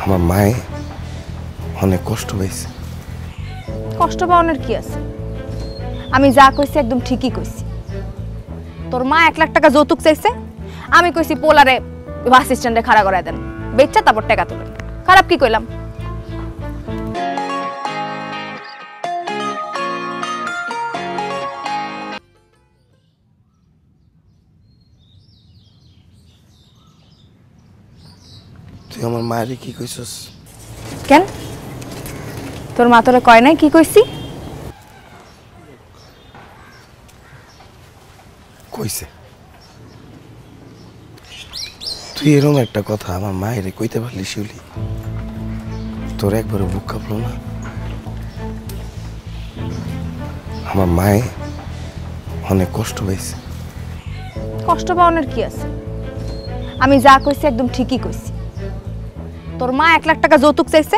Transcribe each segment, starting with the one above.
আমার মায়ে অনেক কষ্ট পাইছে। কষ্ট পাওয়ানোর কি আছে? আমি যা কইছি একদম ঠিকই কইছি। তোর মা 1 লাখ টাকা যৌতুক চাইছে, আমি কইছি পোলারে বাস স্ট্যান্ডে খাড়া করায় দেন, বেচ্চা তারপর টাকা তোলেন। খারাপ কি কইলাম? তুই আমার মায়ের কি কইছস? কেন তোর মা তোরে কয় নাই কি কইছি? কইছে। তুই এরকম একটা কথা আমার মায়ের কইতে পারলি শিউলি? তোর একবারে বুক কাঁপলো না? আমার মায়ে অনেক কষ্ট পাইছে। কষ্ট পাওয়ানোর কি আছে? আমি যা কইছি একদম ঠিকই কইছি। তোর মা 1 লাখ টাকা যৌতুক চাইছে,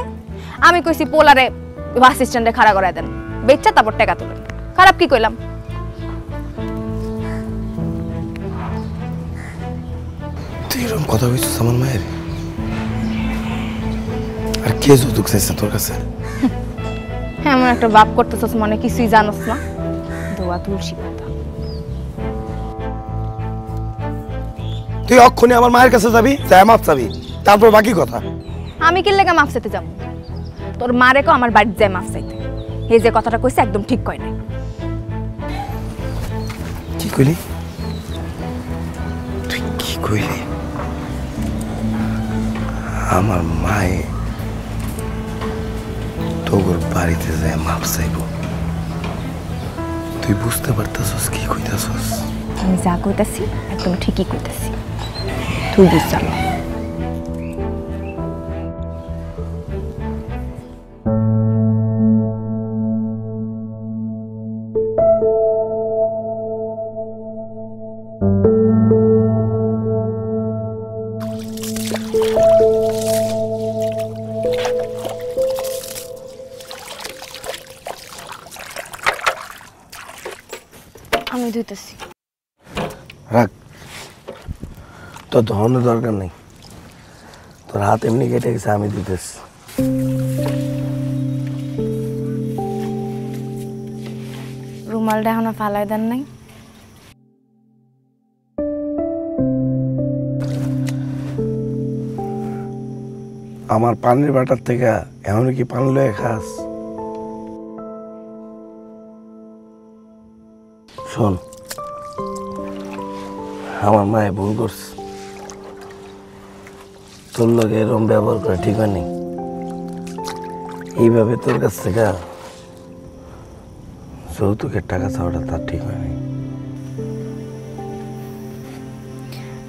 আমি কইছি পোলারে বাস স্ট্যান্ডে খাড়া করায় দেন, বেচ্চা তারপর টাকা তোলেন। খারাপ কি কইলাম? তুই এরকম কথা কইছিস আমার মায়ের? আর কে যৌতুক চাইছে তোর কাছে? হ্যাঁ, এমন একটা বাপ করতেছস মনে কিছুই জানোস না। দোয়া তুলসী পাতা। তুই অক্ষণে আমার মায়ের কাছে যাবি, যাই মাপ চাবি, তারপর বাকি কথা। আমি কি লেগে মাফ চাইতে যাবো? তোর মারে কো আমার বাড়িতে যায় মাফ চাইতে। এই যে কথাটা কইছে একদম ঠিক কয় নাই। কি কইলি? তুই কি কইলি? আমার মায়ে তোর বাড়িতে যায় মাপ চাইব? তুই বুঝতে পারতাছস কি কইতাছস? আমি যা কইতাছি একদম ঠিকই কইতাছি, তুই বুঝ চালো। আমি ধুইতেছি। রাখ, তোর ধরনের দরকার নেই। তোর হাত এমনি কেটে গেছে, আমি দিতেছি। রুমালটা এখনো ফালাই দেন নাই? আমার পানির বাটার থেকে এমন কি পান লয়ে খাস? শোন, আমার মায়ে ভুল করছে। তোর লগে এরকম ব্যবহার করে ঠিক হয়নি। এইভাবে তোর কাছ থেকে যৌতুকের টাকা চাওয়াটা তার ঠিক হয়নি।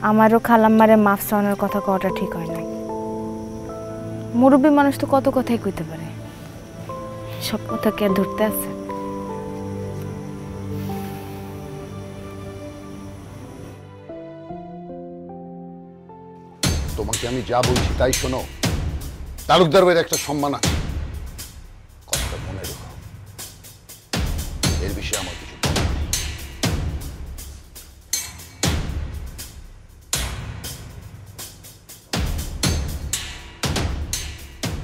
আমারও খালাম্মারে মাফ চাওয়ানোর কথা কওয়াটা ঠিক হয় নাই। মুরব্বী মানুষ তো কত কথাই কইতে পারে, সব কথা কে ধরতে আছে? তোমাকে আমি যা বলছি তাই শোনো। তালুকদার ভাইয়ের একটা সম্মান আছে, কথাটা মনে রেখো। এর বিষয়ে আমার কিছু